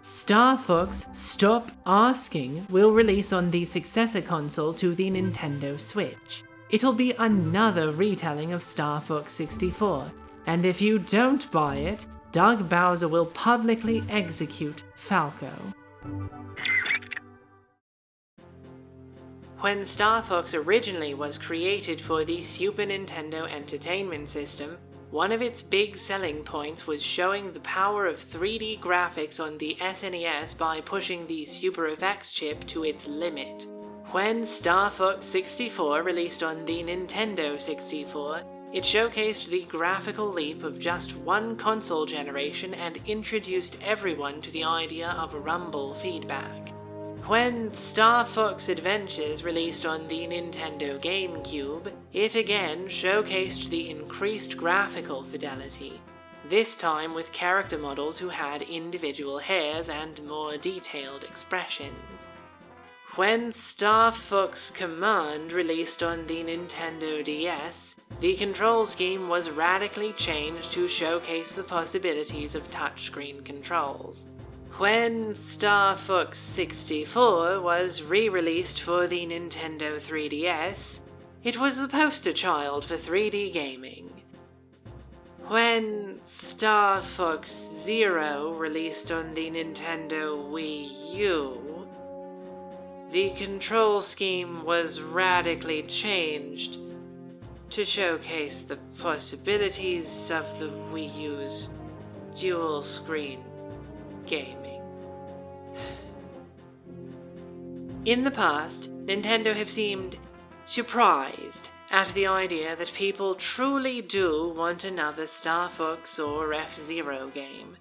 Star Fox Stop Asking will release on the successor console to the Nintendo Switch. It'll be another retelling of Star Fox 64, and if you don't buy it, Doug Bowser will publicly execute Falco. When Star Fox originally was created for the Super Nintendo Entertainment System, one of its big selling points was showing the power of 3D graphics on the SNES by pushing the Super Effects chip to its limit. When Star Fox 64 released on the Nintendo 64, it showcased the graphical leap of just one console generation and introduced everyone to the idea of rumble feedback. When Star Fox Adventures released on the Nintendo GameCube, it again showcased the increased graphical fidelity, this time with character models who had individual hairs and more detailed expressions. When Star Fox Command released on the Nintendo DS, the control scheme was radically changed to showcase the possibilities of touchscreen controls. When Star Fox 64 was re-released for the Nintendo 3DS, it was the poster child for 3D gaming. When Star Fox Zero released on the Nintendo Wii U, the control scheme was radically changed to showcase the possibilities of the Wii U's dual-screen gaming. In the past, Nintendo have seemed surprised at the idea that people truly do want another Star Fox or F-Zero game.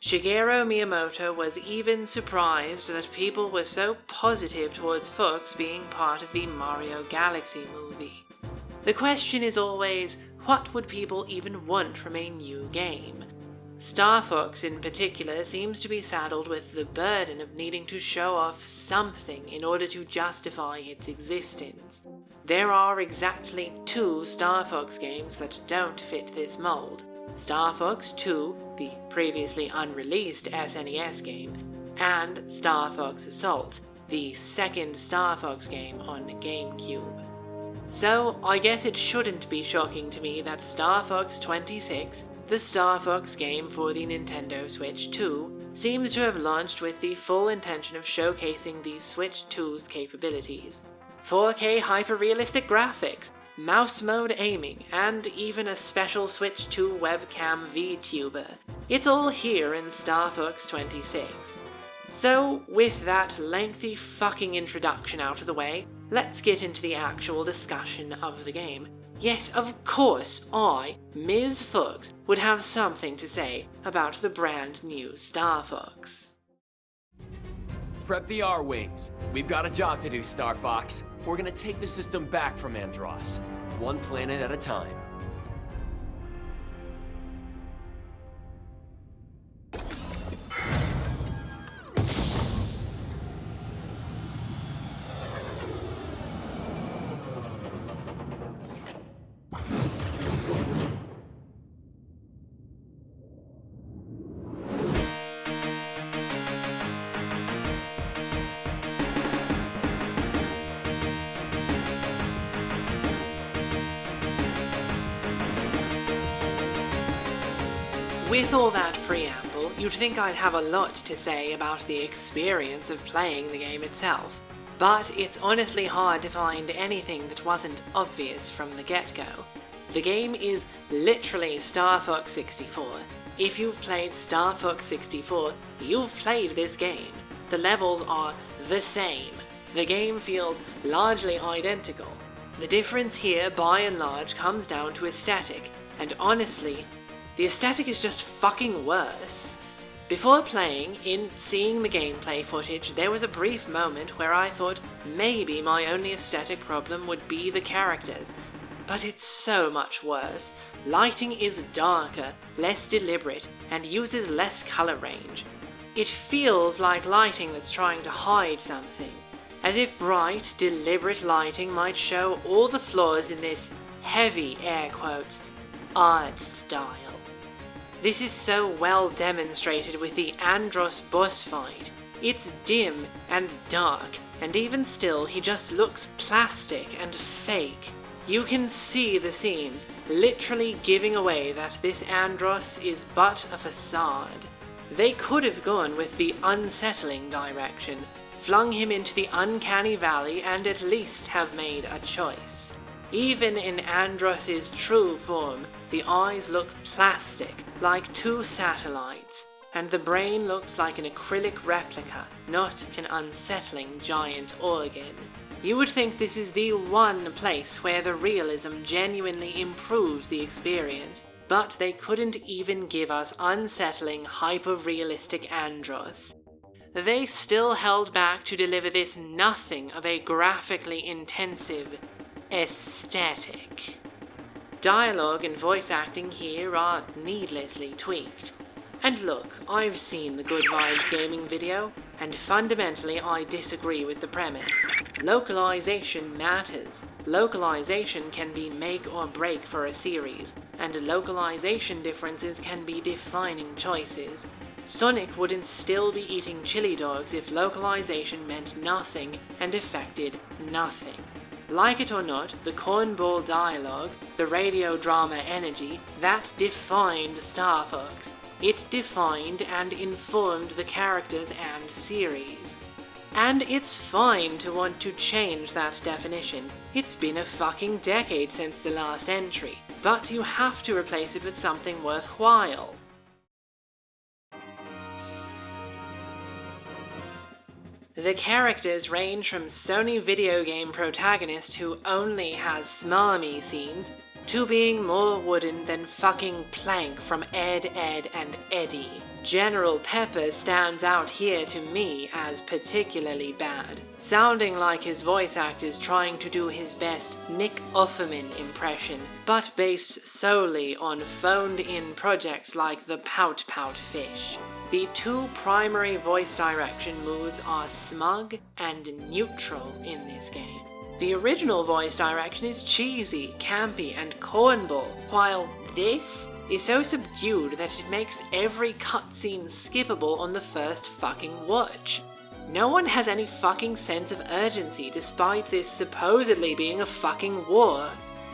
Shigeru Miyamoto was even surprised that people were so positive towards Fox being part of the Mario Galaxy movie. The question is always, what would people even want from a new game? Star Fox in particular seems to be saddled with the burden of needing to show off something in order to justify its existence. There are exactly 2 Star Fox games that don't fit this mold: Star Fox 2, the previously unreleased SNES game, and Star Fox Assault, the second Star Fox game on GameCube. So I guess it shouldn't be shocking to me that Star Fox 26, the Star Fox game for the Nintendo Switch 2, seems to have launched with the full intention of showcasing the Switch 2's capabilities. 4K hyper-realistic graphics, mouse mode aiming, and even a special Switch 2 webcam VTuber. It's all here in Star Fox 26. So, with that lengthy fucking introduction out of the way, let's get into the actual discussion of the game. Yes, of course, I, Ms. Fox, would have something to say about the brand new Star Fox. Prep the R-Wings. We've got a job to do, Star Fox. We're gonna take the system back from Andross, one planet at a time. With all that preamble, you'd think I'd have a lot to say about the experience of playing the game itself, but it's honestly hard to find anything that wasn't obvious from the get-go. The game is literally Star Fox 64. If you've played Star Fox 64, you've played this game. The levels are the same. The game feels largely identical. The difference here, by and large, comes down to aesthetic, and honestly, the aesthetic is just fucking worse. Before playing, in seeing the gameplay footage, there was a brief moment where I thought maybe my only aesthetic problem would be the characters, but it's so much worse. Lighting is darker, less deliberate, and uses less color range. It feels like lighting that's trying to hide something, as if bright, deliberate lighting might show all the flaws in this heavy air quotes art style. This is so well demonstrated with the Andros boss fight. It's dim and dark, and even still he just looks plastic and fake. You can see the seams, literally giving away that this Andros is but a facade. They could have gone with the unsettling direction, flung him into the uncanny valley, and at least have made a choice. Even in Andros's true form, the eyes look plastic, like two satellites, and the brain looks like an acrylic replica, not an unsettling giant organ. You would think this is the one place where the realism genuinely improves the experience, but they couldn't even give us unsettling, hyper-realistic Andros. They still held back to deliver this nothing of a graphically intensive aesthetic. Dialogue and voice acting here are needlessly tweaked. And look, I've seen the Good Vibes gaming video, and fundamentally I disagree with the premise. Localization matters. Localization can be make or break for a series, and localization differences can be defining choices. Sonic wouldn't still be eating chili dogs if localization meant nothing and affected nothing. Like it or not, the cornball dialogue, the radio drama energy, that defined Star Fox. It defined and informed the characters and series. And it's fine to want to change that definition. It's been a fucking decade since the last entry, but you have to replace it with something worthwhile. The characters range from Sony video game protagonist who only has smarmy scenes, to being more wooden than fucking Plank from Ed, Edd and Eddy. General Pepper stands out here to me as particularly bad, sounding like his voice actor's trying to do his best Nick Offerman impression, but based solely on phoned-in projects like the Pout Pout Fish. The two primary voice direction moods are smug and neutral in this game. The original voice direction is cheesy, campy, and cornball, while this is so subdued that it makes every cutscene skippable on the first fucking watch. No one has any fucking sense of urgency despite this supposedly being a fucking war.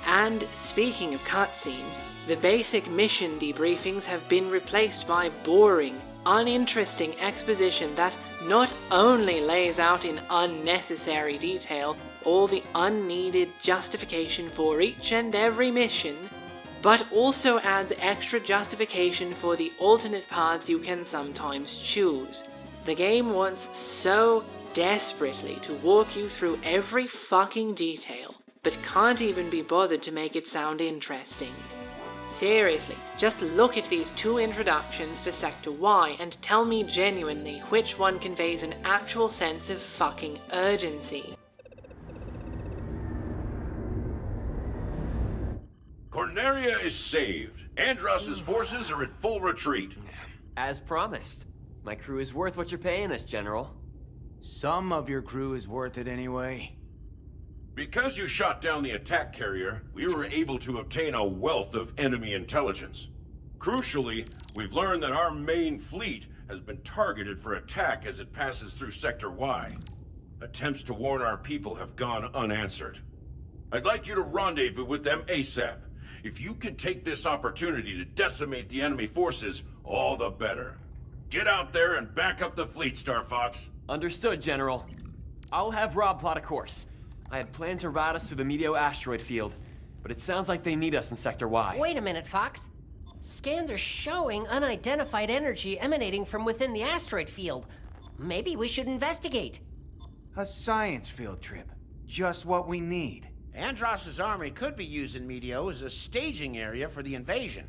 And speaking of cutscenes, the basic mission debriefings have been replaced by boring, uninteresting exposition that not only lays out in unnecessary detail all the unneeded justification for each and every mission, but also adds extra justification for the alternate paths you can sometimes choose. The game wants so desperately to walk you through every fucking detail, but can't even be bothered to make it sound interesting. Seriously, just look at these two introductions for Sector Y and tell me genuinely which one conveys an actual sense of fucking urgency. Corneria is saved. Andros's forces are in full retreat. As promised. My crew is worth what you're paying us, General. Some of your crew is worth it anyway. Because you shot down the attack carrier, we were able to obtain a wealth of enemy intelligence. Crucially, we've learned that our main fleet has been targeted for attack as it passes through Sector Y. Attempts to warn our people have gone unanswered. I'd like you to rendezvous with them ASAP. If you can take this opportunity to decimate the enemy forces, all the better. Get out there and back up the fleet, Star Fox. Understood, General. I'll have Rob plot a course. I had planned to route us through the Meteo asteroid field, but it sounds like they need us in Sector Y. Wait a minute, Fox. Scans are showing unidentified energy emanating from within the asteroid field. Maybe we should investigate. A science field trip. Just what we need. Andros's army could be using Meteo as a staging area for the invasion.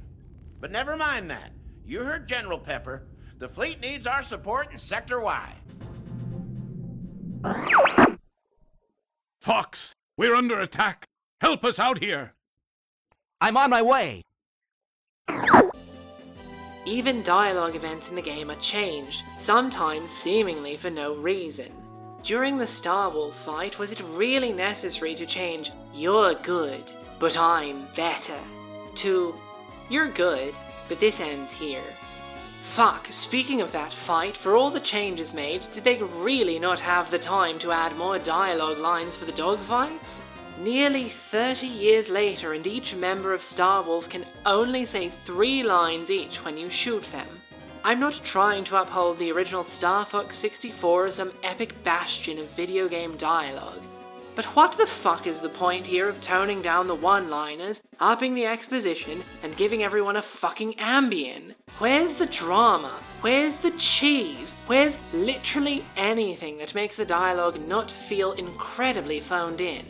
But never mind that. You heard General Pepper. The fleet needs our support in Sector Y. Fox, we're under attack. Help us out here. I'm on my way. Even dialogue events in the game are changed, sometimes seemingly for no reason. During the Star Wolf fight, was it really necessary to change "you're good, but I'm better" to "you're good, but this ends here. Fuck, speaking of that fight, for all the changes made, did they really not have the time to add more dialogue lines for the dogfights? Nearly 30 years later, and each member of Starwolf can only say 3 lines each when you shoot them. I'm not trying to uphold the original Star Fox 64 as some epic bastion of video game dialogue. But what the fuck is the point here of toning down the one-liners, upping the exposition, and giving everyone a fucking Ambien? Where's the drama? Where's the cheese? Where's literally anything that makes the dialogue not feel incredibly phoned in?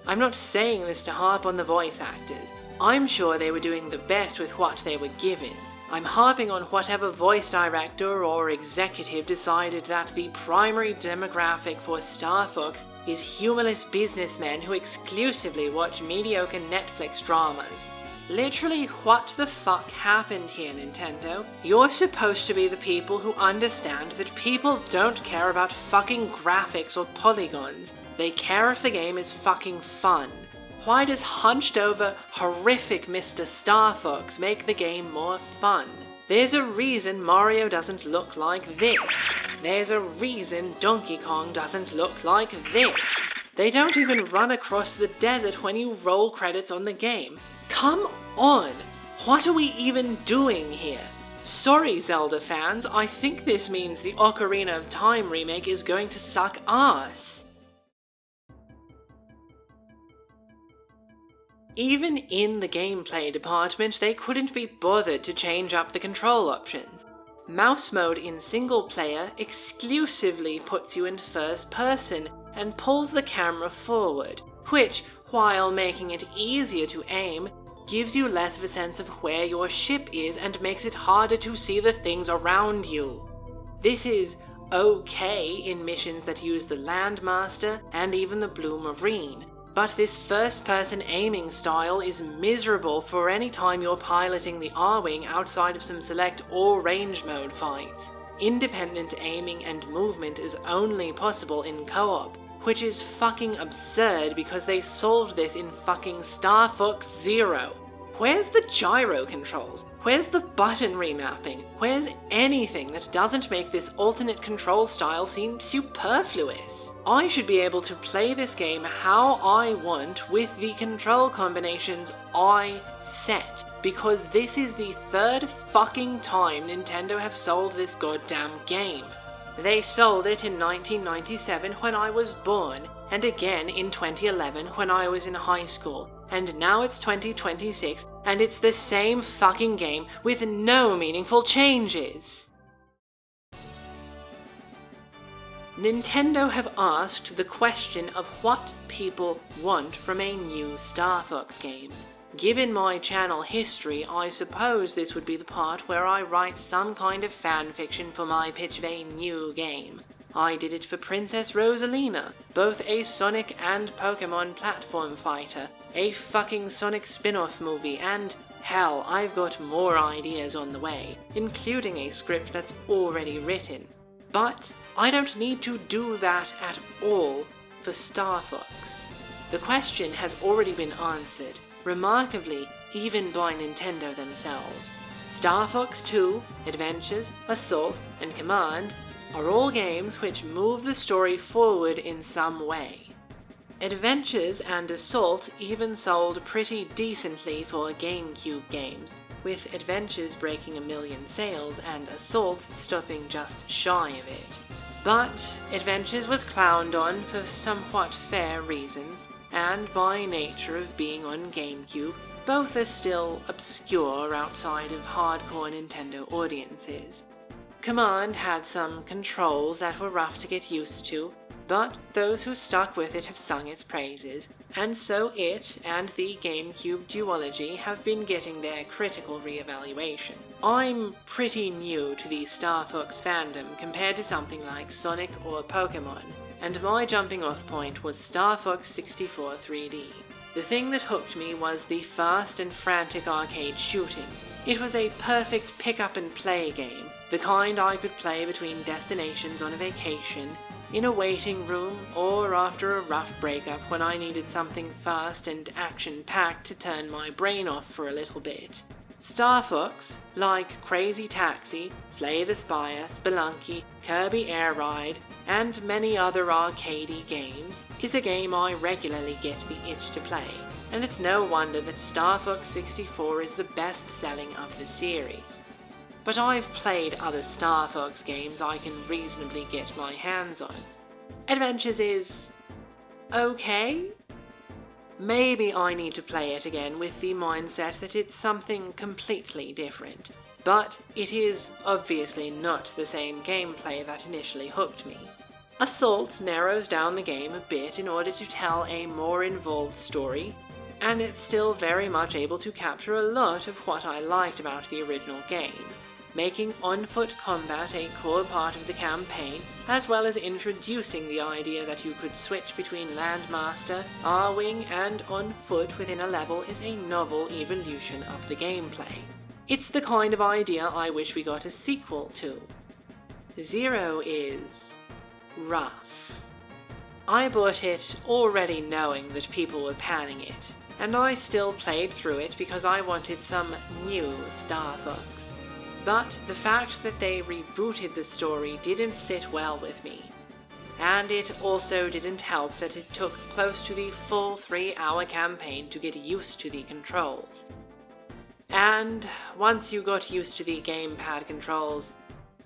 I'm not saying this to harp on the voice actors. I'm sure they were doing the best with what they were given. I'm harping on whatever voice director or executive decided that the primary demographic for Star Fox is humorless businessmen who exclusively watch mediocre Netflix dramas. Literally, what the fuck happened here, Nintendo? You're supposed to be the people who understand that people don't care about fucking graphics or polygons. They care if the game is fucking fun. Why does hunched over, horrific Mr. Star Fox make the game more fun? There's a reason Mario doesn't look like this. There's a reason Donkey Kong doesn't look like this. They don't even run across the desert when you roll credits on the game. Come on! What are we even doing here? Sorry, Zelda fans, I think this means the Ocarina of Time remake is going to suck ass. Even in the gameplay department, they couldn't be bothered to change up the control options. Mouse mode in single player exclusively puts you in first person and pulls the camera forward, which, while making it easier to aim, gives you less of a sense of where your ship is and makes it harder to see the things around you. This is okay in missions that use the Landmaster and even the Blue Marine. But this first-person aiming style is miserable for any time you're piloting the R-Wing outside of some select all-range mode fights. Independent aiming and movement is only possible in co-op, which is fucking absurd because they solved this in fucking Star Fox Zero. Where's the gyro controls? Where's the button remapping? Where's anything that doesn't make this alternate control style seem superfluous? I should be able to play this game how I want with the control combinations I set, because this is the 3rd fucking time Nintendo have sold this goddamn game. They sold it in 1997 when I was born, and again in 2011 when I was in high school. And now it's 2026, and it's the same fucking game with no meaningful changes. Nintendo have asked the question of what people want from a new Star Fox game. Given my channel history, I suppose this would be the part where I write some kind of fanfiction for my pitch of a new game. I did it for Princess Rosalina, both a Sonic and Pokemon platform fighter, a fucking Sonic spin-off movie, and hell, I've got more ideas on the way, including a script that's already written. But I don't need to do that at all for Star Fox. The question has already been answered, remarkably, even by Nintendo themselves. Star Fox 2, Adventures, Assault, and Command are all games which move the story forward in some way. Adventures and Assault even sold pretty decently for GameCube games, with Adventures breaking 1 million sales and Assault stopping just shy of it. But Adventures was clowned on for somewhat fair reasons, and by nature of being on GameCube, both are still obscure outside of hardcore Nintendo audiences. Command had some controls that were rough to get used to, but those who stuck with it have sung its praises, and so it and the GameCube duology have been getting their critical re-evaluation. I'm pretty new to the Star Fox fandom compared to something like Sonic or Pokemon, and my jumping off point was Star Fox 64 3D. The thing that hooked me was the fast and frantic arcade shooting. It was a perfect pick-up-and-play game, the kind I could play between destinations on a vacation, in a waiting room, or after a rough breakup when I needed something fast and action-packed to turn my brain off for a little bit. Star Fox, like Crazy Taxi, Slay the Spire, Spelunky, Kirby Air Ride, and many other arcadey games, is a game I regularly get the itch to play, and it's no wonder that Star Fox 64 is the best-selling of the series. But I've played other Star Fox games I can reasonably get my hands on. Adventures is okay? Maybe I need to play it again with the mindset that it's something completely different, but it is obviously not the same gameplay that initially hooked me. Assault narrows down the game a bit in order to tell a more involved story, and it's still very much able to capture a lot of what I liked about the original game, making on-foot combat a core part of the campaign, as well as introducing the idea that you could switch between Landmaster, R-Wing, and on foot within a level is a novel evolution of the gameplay. It's the kind of idea I wish we got a sequel to. Zero is rough. I bought it already knowing that people were panning it, and I still played through it because I wanted some new Star Fox. But the fact that they rebooted the story didn't sit well with me. And it also didn't help that it took close to the full 3-hour campaign to get used to the controls. And once you got used to the gamepad controls,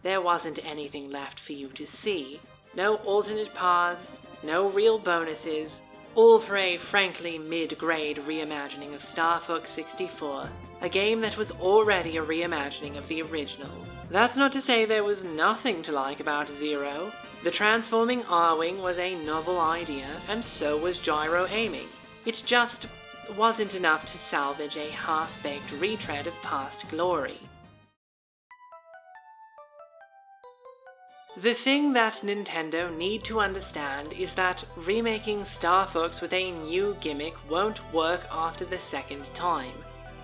there wasn't anything left for you to see. No alternate paths, no real bonuses, all for a frankly mid-grade reimagining of Star Fox 64, a game that was already a reimagining of the original. That's not to say there was nothing to like about Zero. The transforming R-Wing was a novel idea, and so was gyro aiming. It just wasn't enough to salvage a half-baked retread of past glory. The thing that Nintendo need to understand is that remaking Star Fox with a new gimmick won't work after the second time.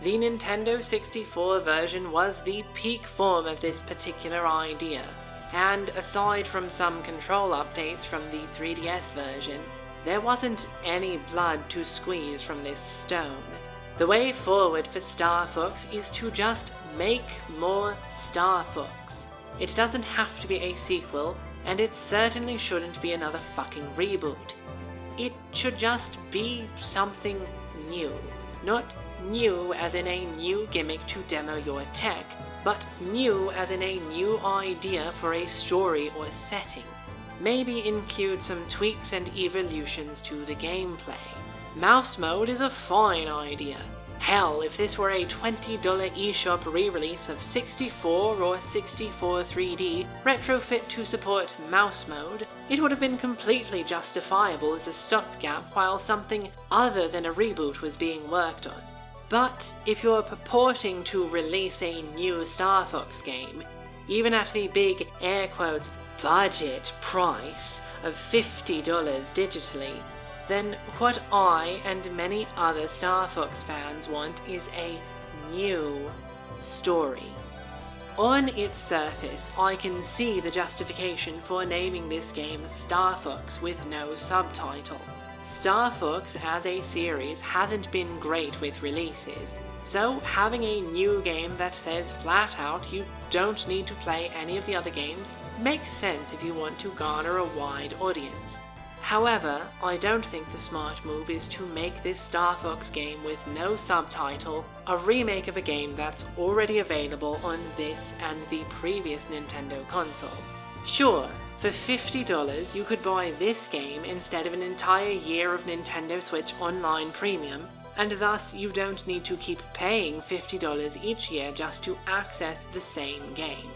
The Nintendo 64 version was the peak form of this particular idea, and aside from some control updates from the 3DS version, there wasn't any blood to squeeze from this stone. The way forward for Star Fox is to just make more Star Fox. It doesn't have to be a sequel, and it certainly shouldn't be another fucking reboot. It should just be something new. Not new as in a new gimmick to demo your tech, but new as in a new idea for a story or setting. Maybe include some tweaks and evolutions to the gameplay. Mouse mode is a fine idea. Hell, if this were a $20 eShop re-release of 64 or 64 3D retrofit to support mouse mode, it would have been completely justifiable as a stopgap while something other than a reboot was being worked on. But if you're purporting to release a new Star Fox game, even at the big air quotes budget price of $50 digitally, then what I and many other Star Fox fans want is a new story. On its surface, I can see the justification for naming this game Star Fox with no subtitle. Star Fox as a series hasn't been great with releases, so having a new game that says flat out you don't need to play any of the other games makes sense if you want to garner a wide audience. However, I don't think the smart move is to make this Star Fox game with no subtitle a remake of a game that's already available on this and the previous Nintendo console. Sure, for $50 you could buy this game instead of an entire year of Nintendo Switch Online Premium, and thus you don't need to keep paying $50 each year just to access the same game.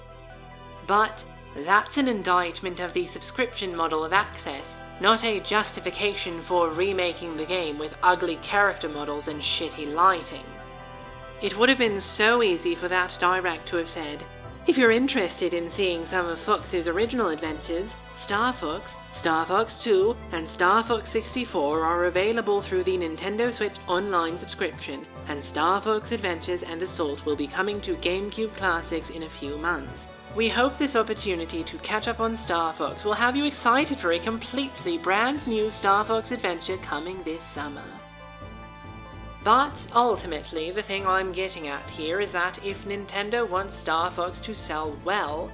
But that's an indictment of the subscription model of access, not a justification for remaking the game with ugly character models and shitty lighting. It would have been so easy for that direct to have said, if you're interested in seeing some of Fox's original adventures, Star Fox, Star Fox 2, and Star Fox 64 are available through the Nintendo Switch Online subscription, and Star Fox Adventures and Assault will be coming to GameCube Classics in a few months. We hope this opportunity to catch up on Star Fox will have you excited for a completely brand new Star Fox adventure coming this summer. But ultimately, the thing I'm getting at here is that if Nintendo wants Star Fox to sell well,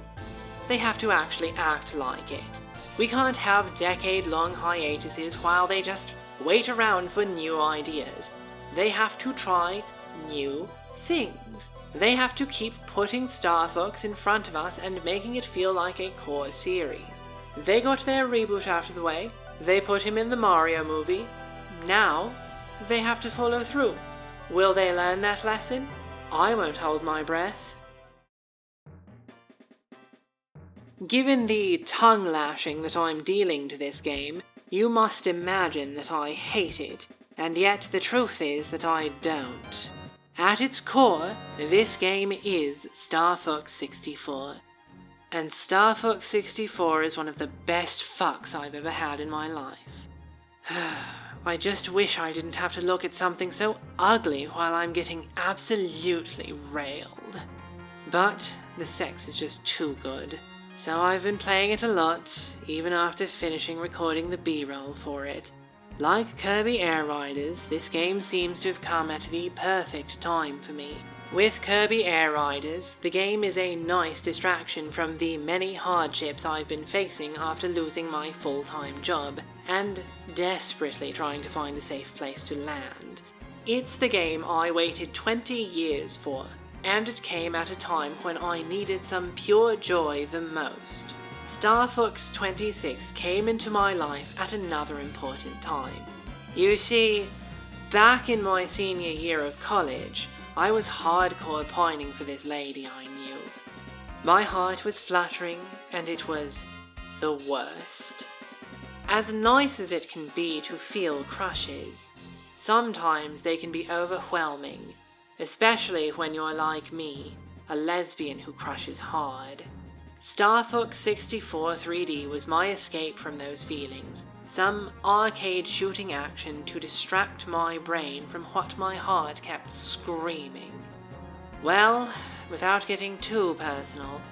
they have to actually act like it. We can't have decade-long hiatuses while they just wait around for new ideas. They have to try new things. They have to keep putting Star Fox in front of us and making it feel like a core series. They got their reboot out of the way, they put him in the Mario movie, now they have to follow through. Will they learn that lesson? I won't hold my breath. Given the tongue-lashing that I'm dealing to this game, you must imagine that I hate it, and yet the truth is that I don't. At its core, this game is Star Fox 64. And Star Fox 64 is one of the best fucks I've ever had in my life. I just wish I didn't have to look at something so ugly while I'm getting absolutely railed. But the sex is just too good. So I've been playing it a lot, even after finishing recording the B-roll for it. Like Kirby Air Riders, this game seems to have come at the perfect time for me. With Kirby Air Riders, the game is a nice distraction from the many hardships I've been facing after losing my full-time job, and desperately trying to find a safe place to land. It's the game I waited 20 years for, and it came at a time when I needed some pure joy the most. Star Fox 26 came into my life at another important time. You see, back in my senior year of college, I was hardcore pining for this lady I knew. My heart was fluttering, and it was the worst. As nice as it can be to feel crushes, sometimes they can be overwhelming, especially when you're like me, a lesbian who crushes hard. Star Fox 64 3D was my escape from those feelings, some arcade shooting action to distract my brain from what my heart kept screaming. Well, without getting too personal,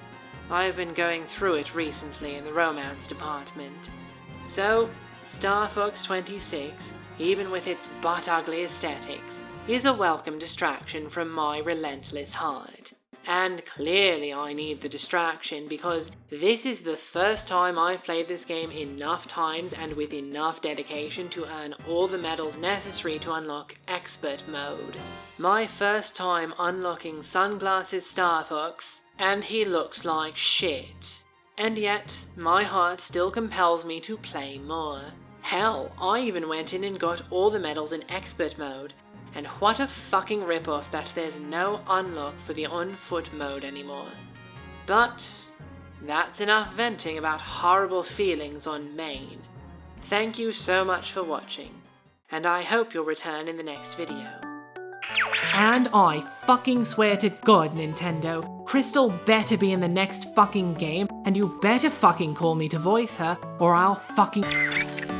I've been going through it recently in the romance department. So, Star Fox 26, even with its butt-ugly aesthetics, is a welcome distraction from my relentless heart. And clearly I need the distraction because this is the first time I've played this game enough times and with enough dedication to earn all the medals necessary to unlock Expert Mode. My first time unlocking Sunglasses Star Fox, and he looks like shit. And yet, my heart still compels me to play more. Hell, I even went in and got all the medals in Expert Mode. And what a fucking rip-off that there's no unlock for the on-foot mode anymore. But that's enough venting about horrible feelings on main. Thank you so much for watching, and I hope you'll return in the next video. And I fucking swear to God, Nintendo, Crystal better be in the next fucking game, and you better fucking call me to voice her, or I'll fucking...